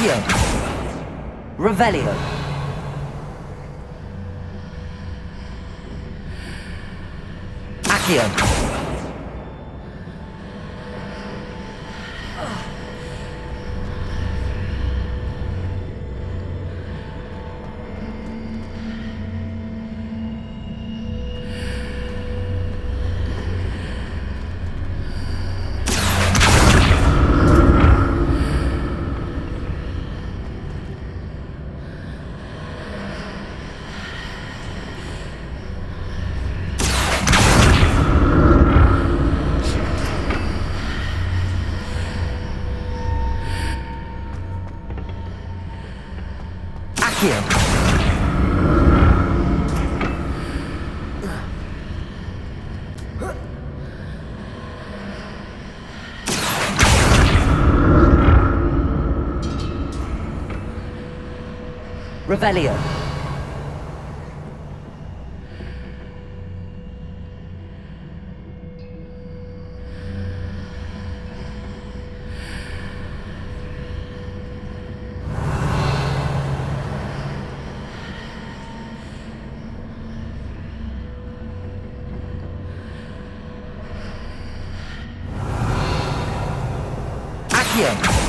Accio. Revelio. Accio. Accio. Revelio. Accio.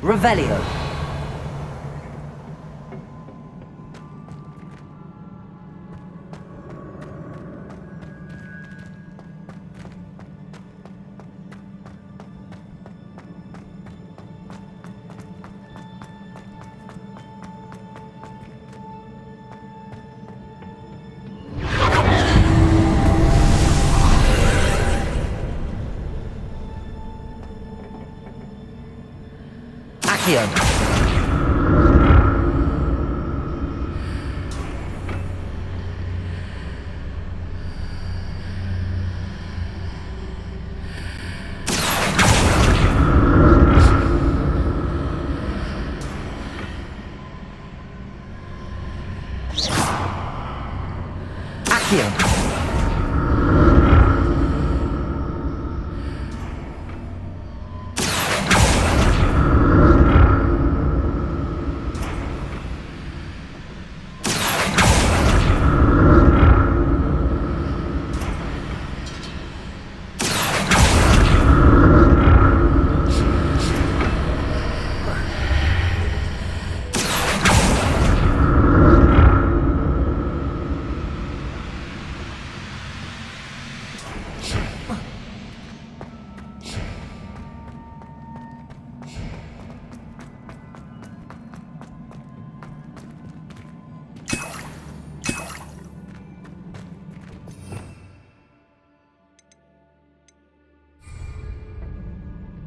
Revelio. Accio. Accio.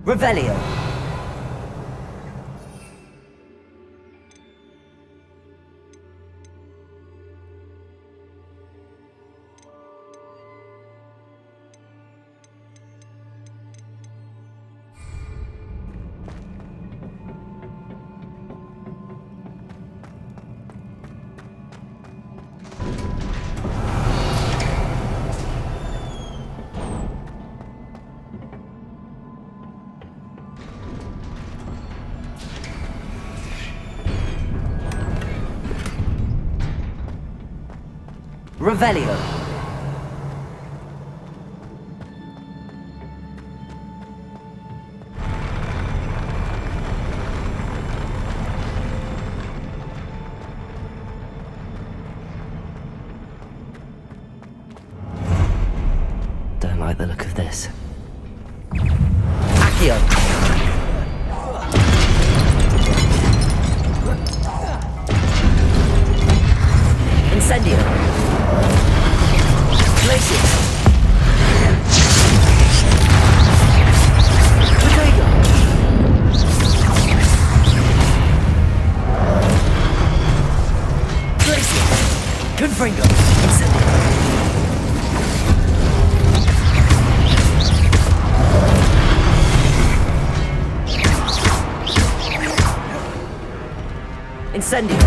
Revelio. Revelio. Don't like the look of this. Accio. Incendio. Glacier. Potato. Incendio.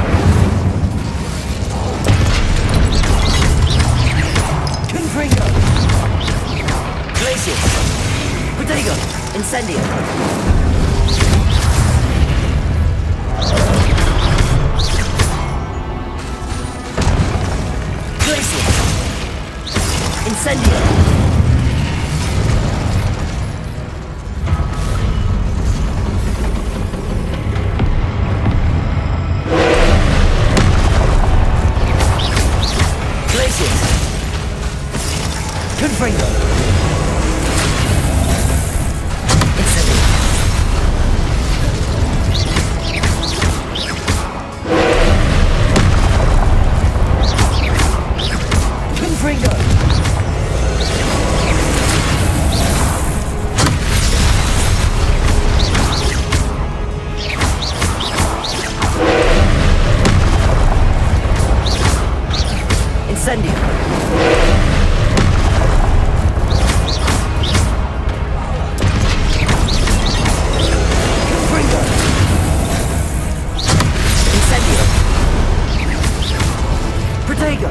Confringo. Glacius. Protego. Incendio. Glacius. Incendio. Confringo. Incendio. Confringo. Incendio. Protego.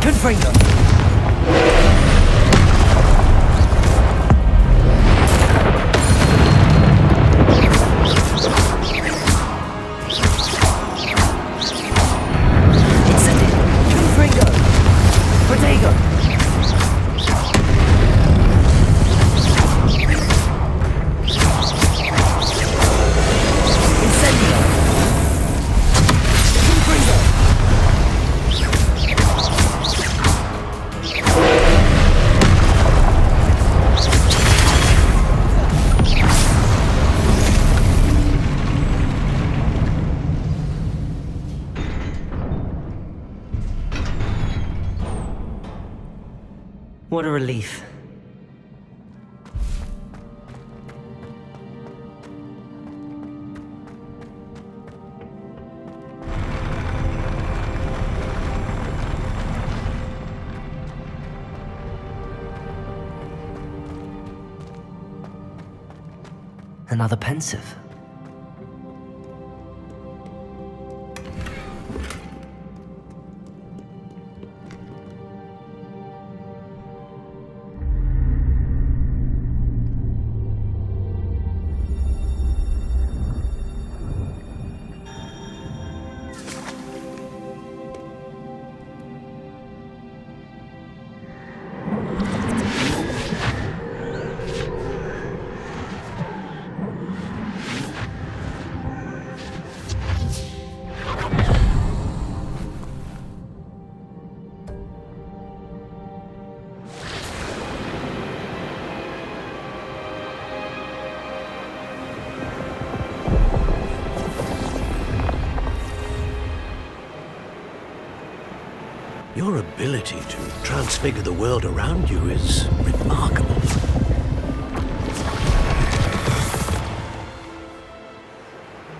Confringo. Incendio. Confringo. Protego. What a relief. Another pensive. Your ability to transfigure the world around you is remarkable.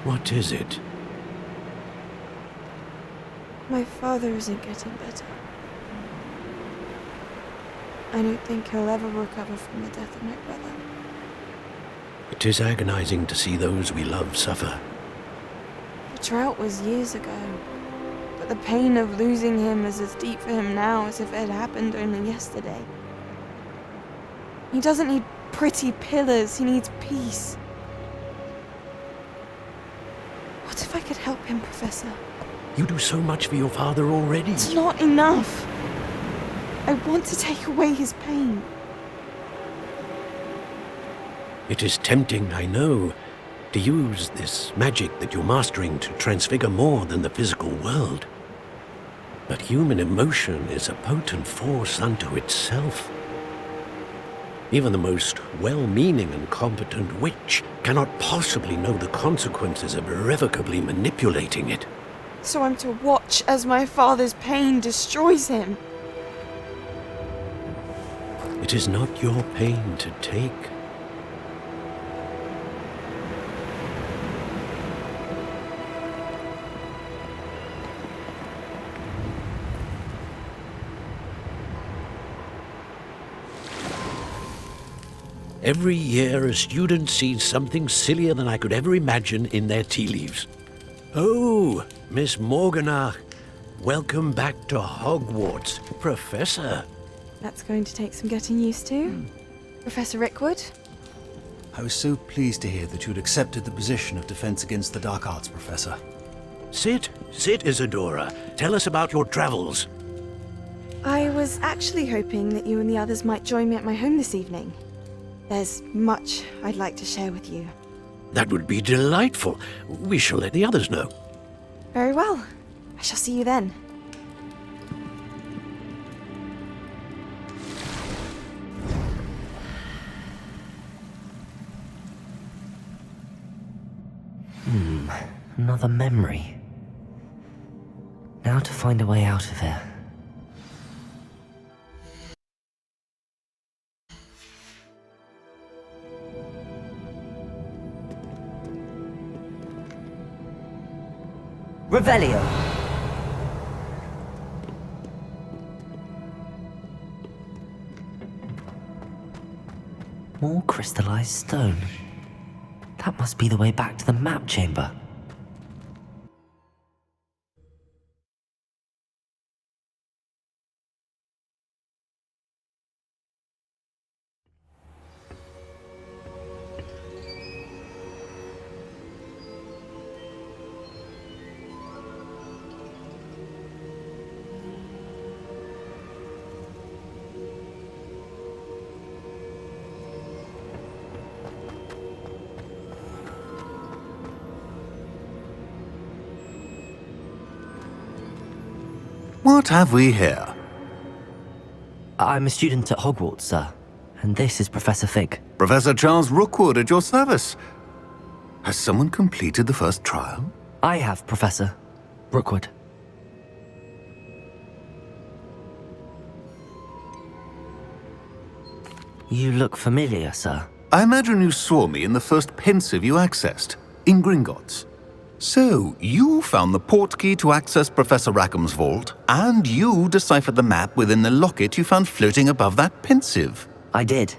What is it? My father isn't getting better. I don't think he'll ever recover from the death of my brother. It is agonizing to see those we love suffer. The drought was years ago, but the pain of losing him is as deep for him now as if it had happened only yesterday. He doesn't need pretty pillars, he needs peace. What if I could help him, Professor? You do so much for your father already. It's not enough. I want to take away his pain. It is tempting, I know, to use this magic that you're mastering to transfigure more than the physical world. But human emotion is a potent force unto itself. Even the most well-meaning and competent witch cannot possibly know the consequences of irrevocably manipulating it. So I'm to watch as my father's pain destroys him. It is not your pain to take. Every year a student sees something sillier than I could ever imagine in their tea leaves. Oh, Miss Morganach, welcome back to Hogwarts, Professor. That's going to take some getting used to. Professor Rickwood? I was so pleased to hear that you'd accepted the position of Defense Against the Dark Arts, Professor. Sit, Isadora. Tell us about your travels. I was actually hoping that you and the others might join me at my home this evening. There's much I'd like to share with you. That would be delightful. We shall let the others know. Very well. I shall see you then. Another memory. Now to find a way out of here. Revelio. More crystallized stone. That must be the way back to the map chamber. What have we here? I'm a student at Hogwarts, sir. And this is Professor Fig. Professor Charles Rookwood at your service. Has someone completed the first trial? I have, Professor Rookwood. You look familiar, sir. I imagine you saw me in the first pensive you accessed, in Gringotts. So, you found the portkey to access Professor Rackham's vault, and you deciphered the map within the locket you found floating above that pensive. I did.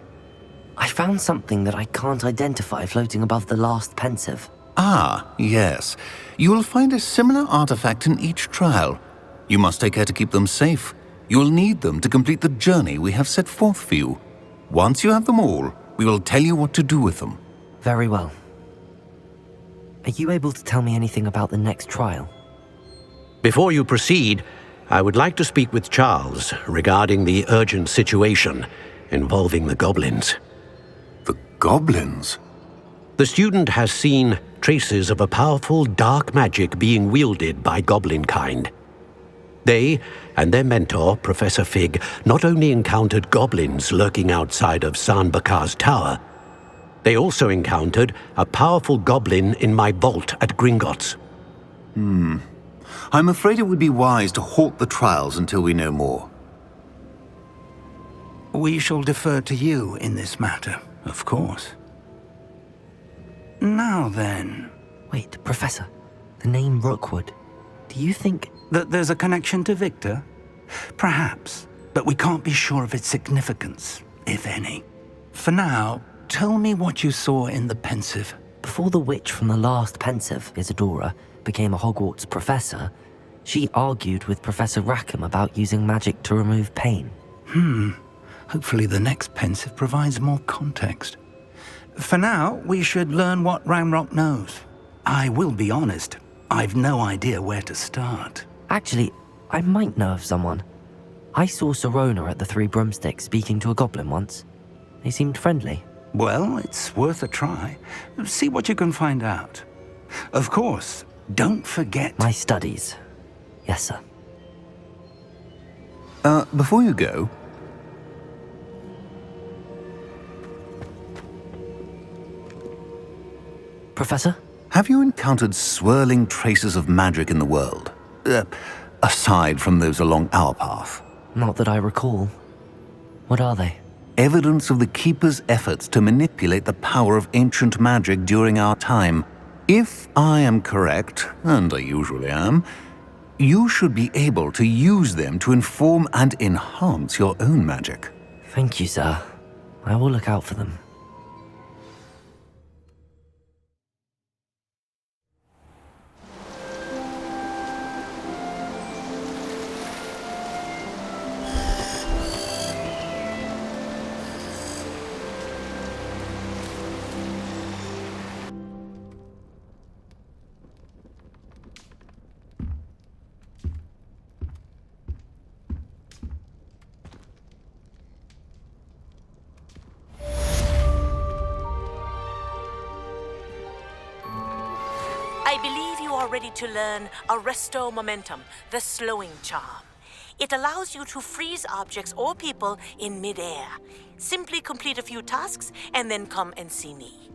I found something that I can't identify floating above the last pensive. Ah, yes. You will find a similar artifact in each trial. You must take care to keep them safe. You will need them to complete the journey we have set forth for you. Once you have them all, we will tell you what to do with them. Very well. Are you able to tell me anything about the next trial? Before you proceed, I would like to speak with Charles regarding the urgent situation involving the goblins. The goblins? The student has seen traces of a powerful dark magic being wielded by goblin kind. They and their mentor, Professor Fig, not only encountered goblins lurking outside of San Bakar's tower, they also encountered a powerful goblin in my vault at Gringotts. I'm afraid it would be wise to halt the trials until we know more. We shall defer to you in this matter, of course. Now then, Wait, Professor. The name Rookwood. Do you think... that there's a connection to Victor? Perhaps, but we can't be sure of its significance, if any. For now, tell me what you saw in the pensive. Before the witch from the last pensive, Isadora, became a Hogwarts professor, she argued with Professor Rackham about using magic to remove pain. Hopefully the next pensive provides more context. For now, we should learn what Ranrock knows. I will be honest, I've no idea where to start. Actually, I might know of someone. I saw Serona at the Three Broomsticks speaking to a goblin once. They seemed friendly. Well, it's worth a try. See what you can find out. Of course, don't forget... My studies. Yes, sir. Before you go, Professor? have you encountered swirling traces of magic in the world? Aside from those along our path. Not that I recall. What are they? Evidence of the Keeper's efforts to manipulate the power of ancient magic during our time. If I am correct, and I usually am, you should be able to use them to inform and enhance your own magic. Thank you, sir. I will look out for them. I believe you are ready to learn Arresto Momentum, the slowing charm. It allows you to freeze objects or people in midair. Simply complete a few tasks and then come and see me.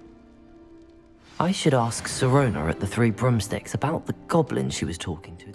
I should ask Sirona at the Three Broomsticks about the goblin she was talking to.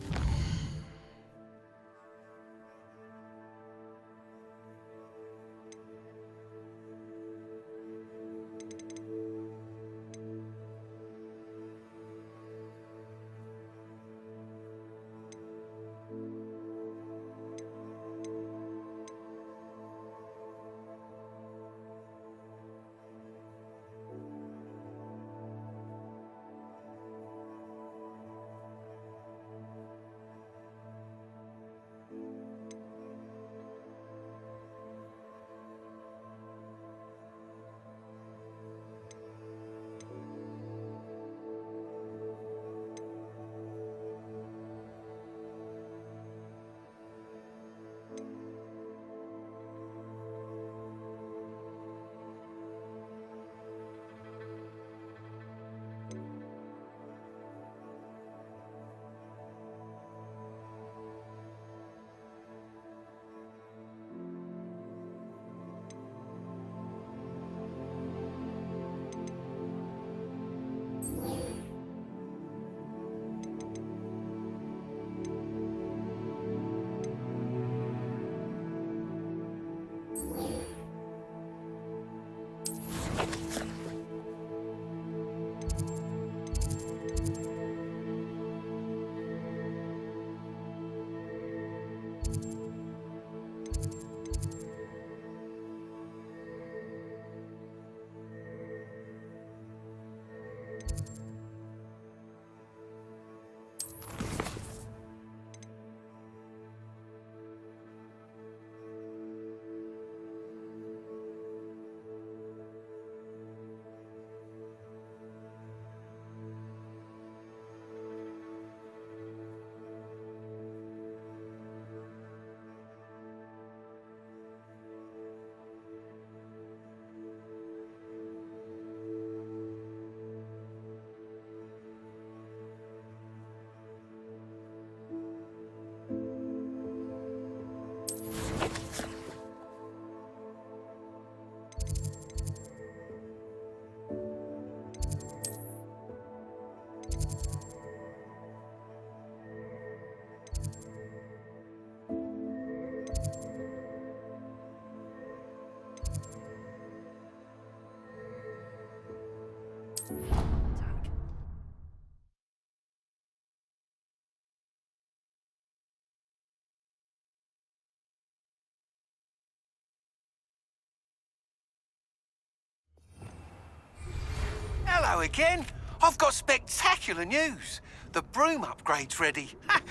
Hello again. I've got spectacular news. The broom upgrade's ready.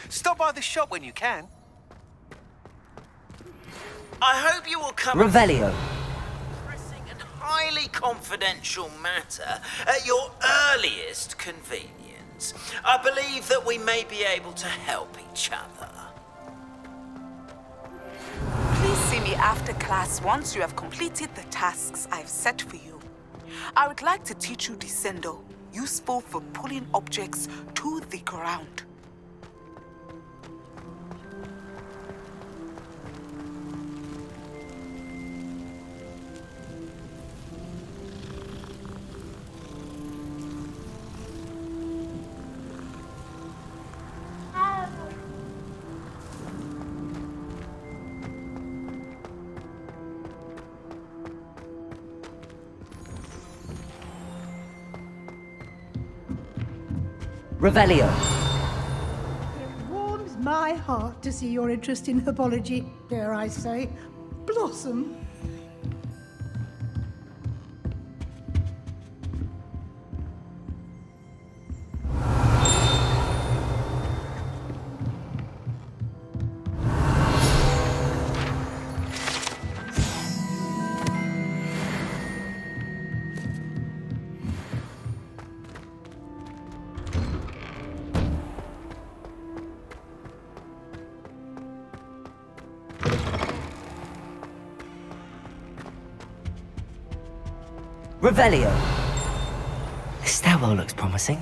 Stop by the shop when you can. I hope you will come... Revelio. Pressing and highly confidential matter at your earliest convenience. I believe that we may be able to help each other. Please see me after class once you have completed the tasks I've set for you. I would like to teach you Descendo, useful for pulling objects to the ground. Revelio. It warms my heart to see your interest in herbology, dare I say, blossom. Revelio. This stairwell looks promising.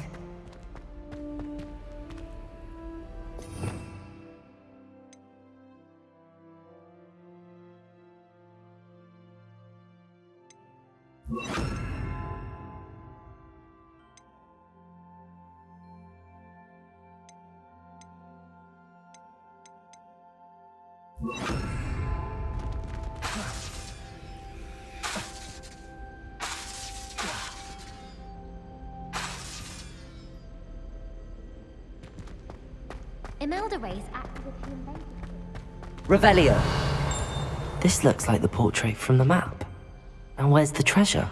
Imelda Ray's active human. Revelio. This looks like the portrait from the map. And where's the treasure?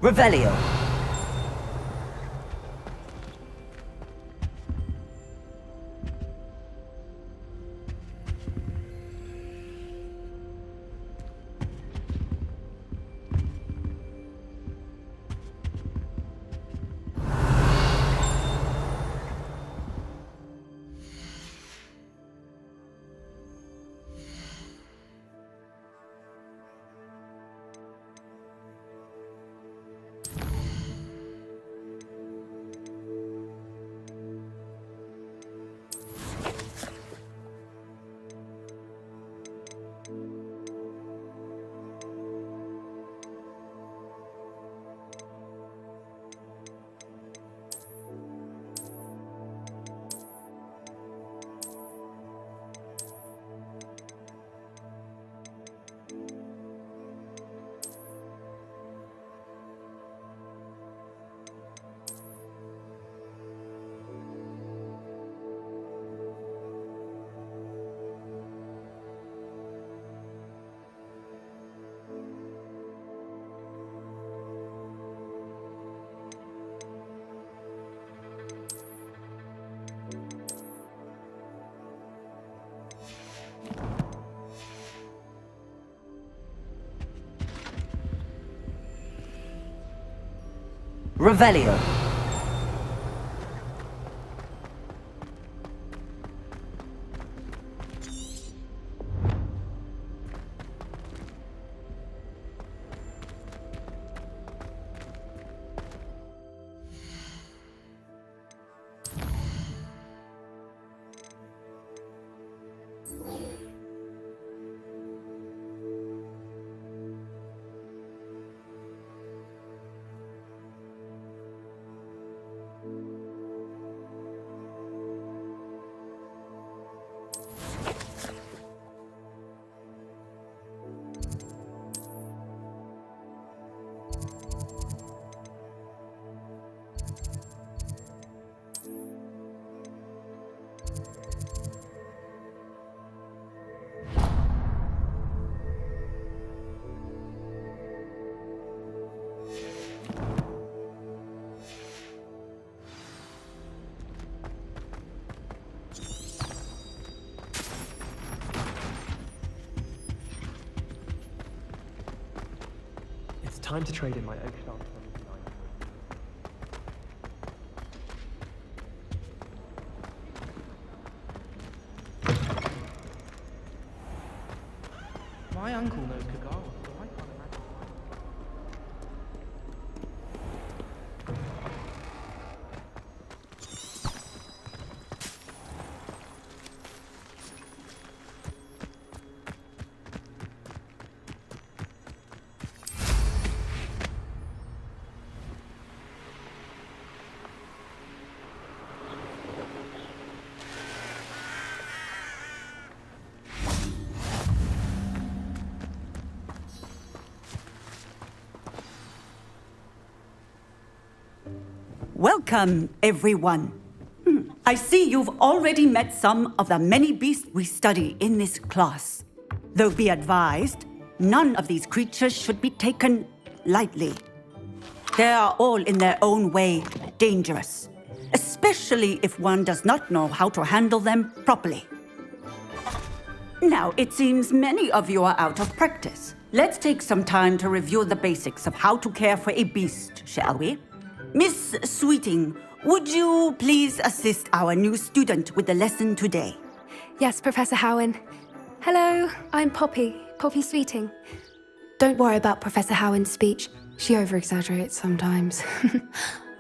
Revelio. Revelio. It's time to trade in my Oakshaft. uncle knows Kagara, so I can't imagine. Welcome, everyone. I see you've already met some of the many beasts we study in this class. Though be advised, none of these creatures should be taken lightly. They are all in their own way dangerous, especially if one does not know how to handle them properly. Now, it seems many of you are out of practice. Let's take some time to review the basics of how to care for a beast, shall we? Miss Sweeting, would you please assist our new student with the lesson today? Yes, Professor Howen. Hello, I'm Poppy Sweeting. Don't worry about Professor Howen's speech. She over-exaggerates sometimes.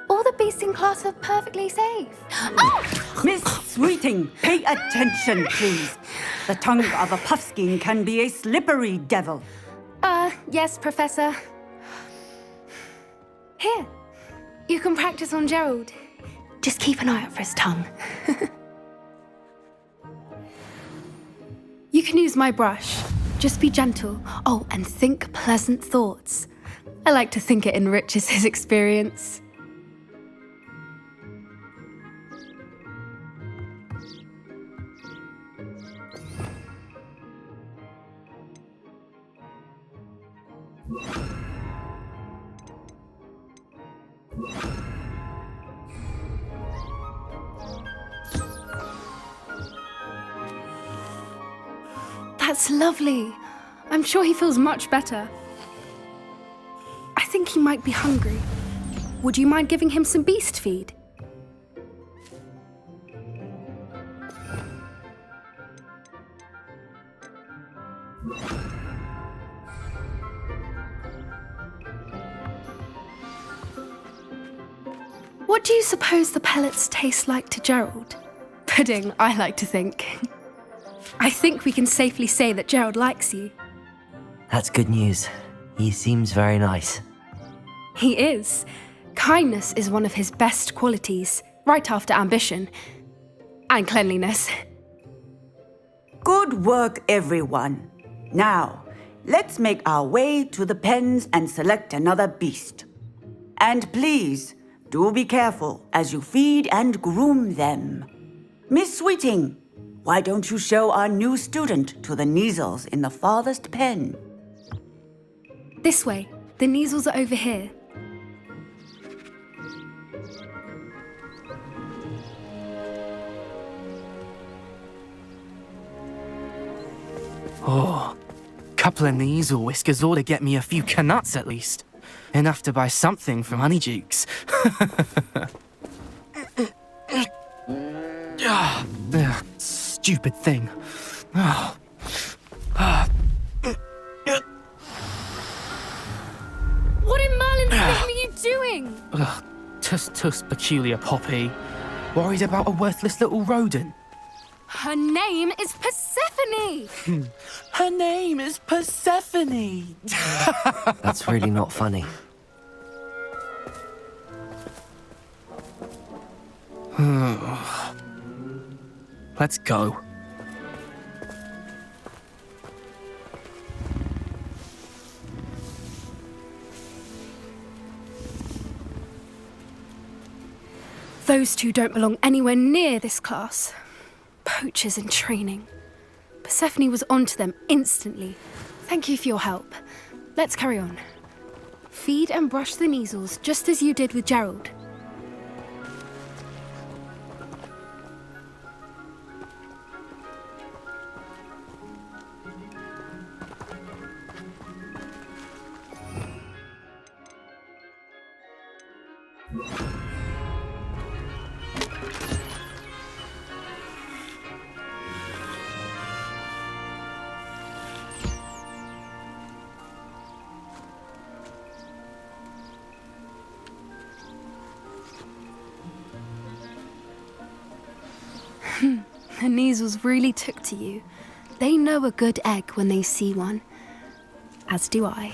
All the beasts in class are perfectly safe. Oh! Miss Sweeting, pay attention, please. The tongue of a puffskein can be a slippery devil. Yes, Professor. Here, you can practice on Gerald. Just keep an eye out for his tongue. You can use my brush. Just be gentle. Oh, and think pleasant thoughts. I like to think it enriches his experience. That's lovely. I'm sure he feels much better. I think he might be hungry. Would you mind giving him some beast feed? What do you suppose the pellets taste like to Gerald? Pudding, I like to think. I think we can safely say that Gerald likes you. That's good news. He seems very nice. He is. Kindness is one of his best qualities, right after ambition. And cleanliness. Good work, everyone. Now, let's make our way to the pens and select another beast. And please, do be careful as you feed and groom them. Miss Sweeting, why don't you show our new student to the Kneazles in the farthest pen? This way. The Kneazles are over here. Oh, couple of Kneazle whiskers ought to get me a few canuts at least. Enough to buy something from Honeydukes. Stupid thing. What in Merlin's name are you doing? Tuss peculiar Poppy. Worried about a worthless little rodent. Her name is Persephone! Her name is Persephone! That's really not funny. Let's go. Those two don't belong anywhere near this class. Poachers in training. Persephone was onto them instantly. Thank you for your help. Let's carry on. Feed and brush the Kneazles just as you did with Gerald. The Neasels really took to you. They know a good egg when they see one. As do I.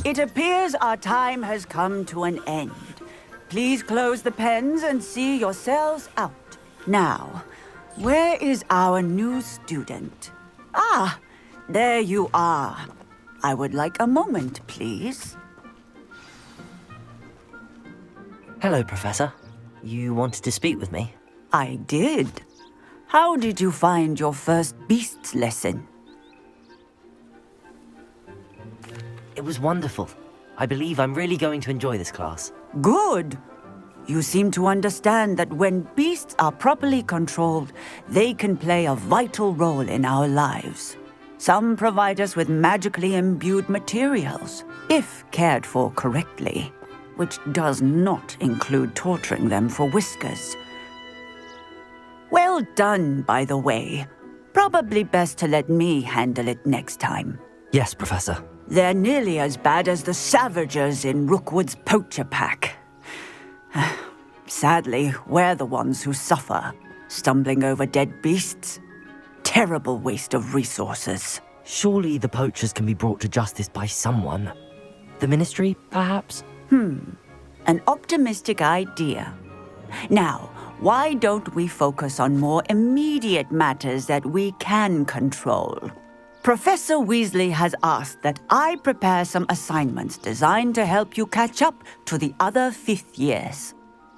It appears our time has come to an end. Please close the pens and see yourselves out. Now, where is our new student? Ah, there you are. I would like a moment, please. Hello, Professor. You wanted to speak with me? I did. How did you find your first beasts lesson? It was wonderful. I believe I'm really going to enjoy this class. Good. You seem to understand that when beasts are properly controlled, they can play a vital role in our lives. Some provide us with magically imbued materials, if cared for correctly, which does not include torturing them for whiskers. Well done, by the way. Probably best to let me handle it next time. Yes, Professor. They're nearly as bad as the Savagers in Rookwood's poacher pack. Sadly, we're the ones who suffer, stumbling over dead beasts. Terrible waste of resources. Surely the poachers can be brought to justice by someone. The Ministry, perhaps? An optimistic idea. Now, why don't we focus on more immediate matters that we can control? Professor Weasley has asked that I prepare some assignments designed to help you catch up to the other 5th years.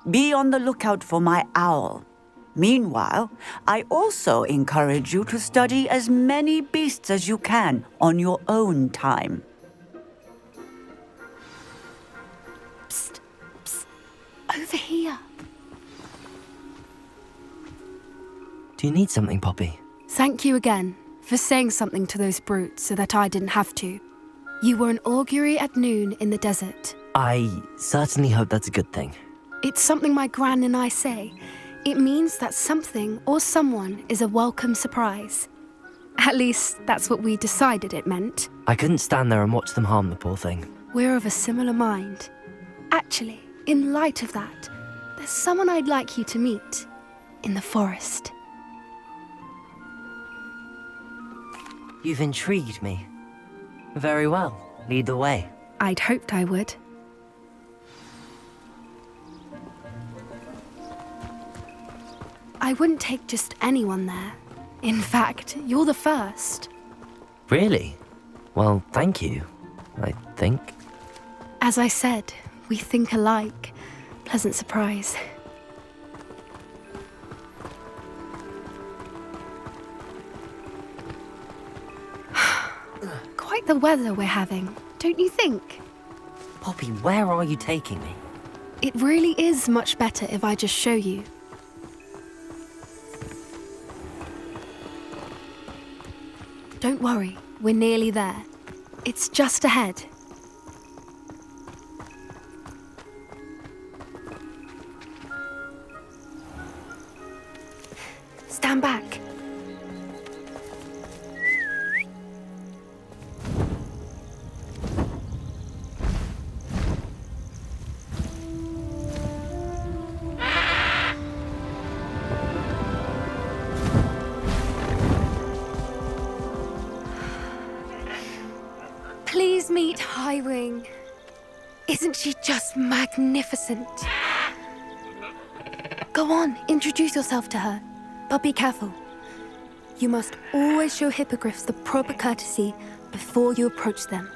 Be on the lookout for my owl. Meanwhile, I also encourage you to study as many beasts as you can on your own time. Psst, psst. Over here. Do you need something, Poppy? Thank you again for saying something to those brutes so that I didn't have to. You were an augury at noon in the desert. I certainly hope that's a good thing. It's something my gran and I say. It means that something or someone is a welcome surprise. At least, that's what we decided it meant. I couldn't stand there and watch them harm the poor thing. We're of a similar mind. Actually, in light of that, there's someone I'd like you to meet. In the forest. You've intrigued me. Very well. Lead the way. I'd hoped I would. I wouldn't take just anyone there. In fact, you're the first. Really? Well, thank you, I think. As I said, we think alike. Pleasant surprise. Quite the weather we're having, don't you think? Poppy, where are you taking me? It really is much better if I just show you. Don't worry, we're nearly there. It's just ahead. Stand back. Please meet Highwing. Isn't she just magnificent? Go on, introduce yourself to her. But be careful. You must always show hippogriffs the proper courtesy before you approach them.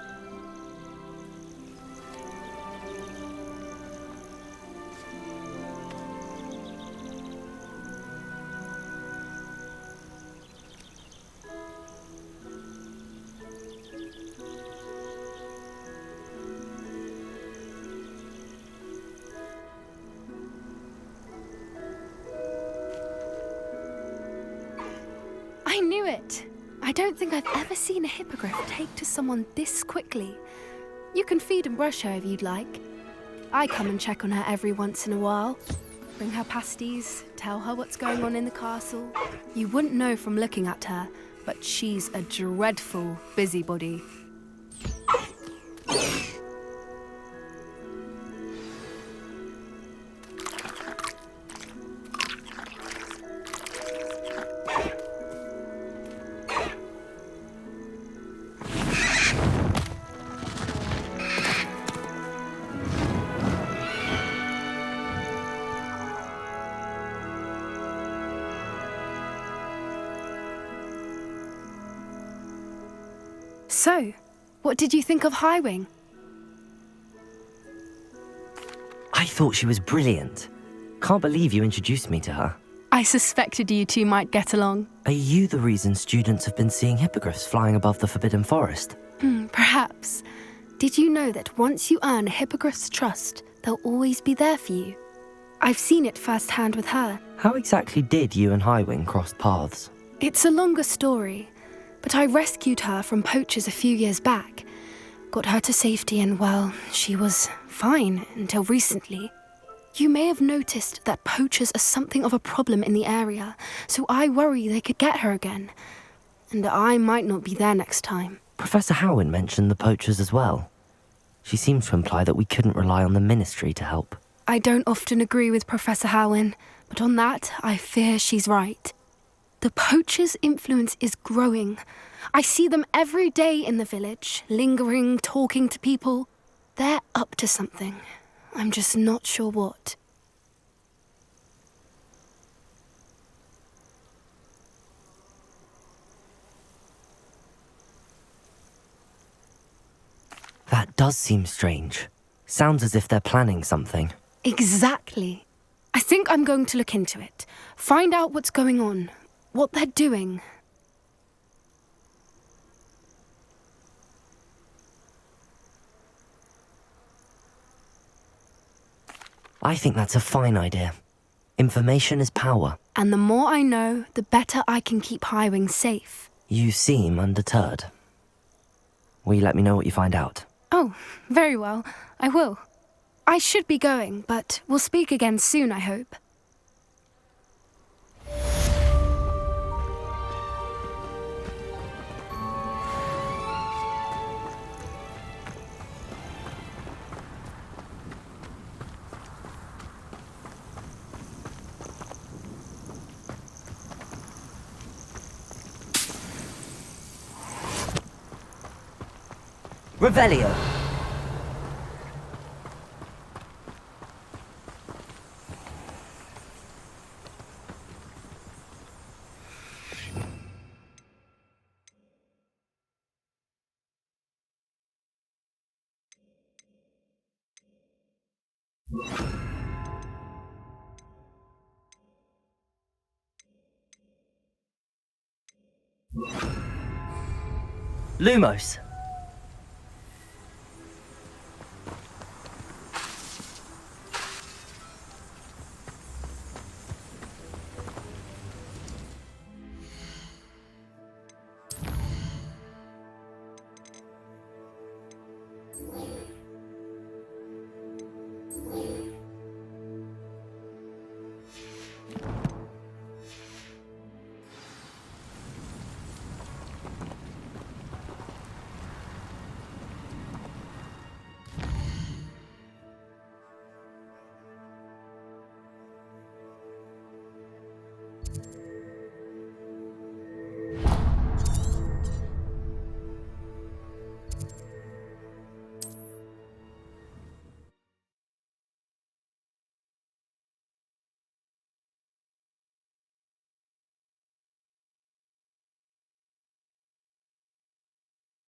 I knew it! I don't think I've ever seen a hippogriff take to someone this quickly. You can feed and brush her if you'd like. I come and check on her every once in a while. Bring her pasties, tell her what's going on in the castle. You wouldn't know from looking at her, but she's a dreadful busybody. So, what did you think of Highwing? I thought she was brilliant. Can't believe you introduced me to her. I suspected you two might get along. Are you the reason students have been seeing hippogriffs flying above the Forbidden Forest? Perhaps. Did you know that once you earn a hippogriff's trust, they'll always be there for you? I've seen it firsthand with her. How exactly did you and Highwing cross paths? It's a longer story, but I rescued her from poachers a few years back. Got her to safety and, well, she was fine until recently. You may have noticed that poachers are something of a problem in the area, so I worry they could get her again. And I might not be there next time. Professor Howin mentioned the poachers as well. She seemed to imply that we couldn't rely on the Ministry to help. I don't often agree with Professor Howin, but on that, I fear she's right. The poachers' influence is growing. I see them every day in the village, lingering, talking to people. They're up to something. I'm just not sure what. That does seem strange. Sounds as if they're planning something. Exactly. I think I'm going to look into it. Find out what's going on, what they're doing. I think that's a fine idea. Information is power. And the more I know, the better I can keep Highwing safe. You seem undeterred. Will you let me know what you find out? Oh, very well. I will. I should be going, but we'll speak again soon, I hope. Revelio. Lumos.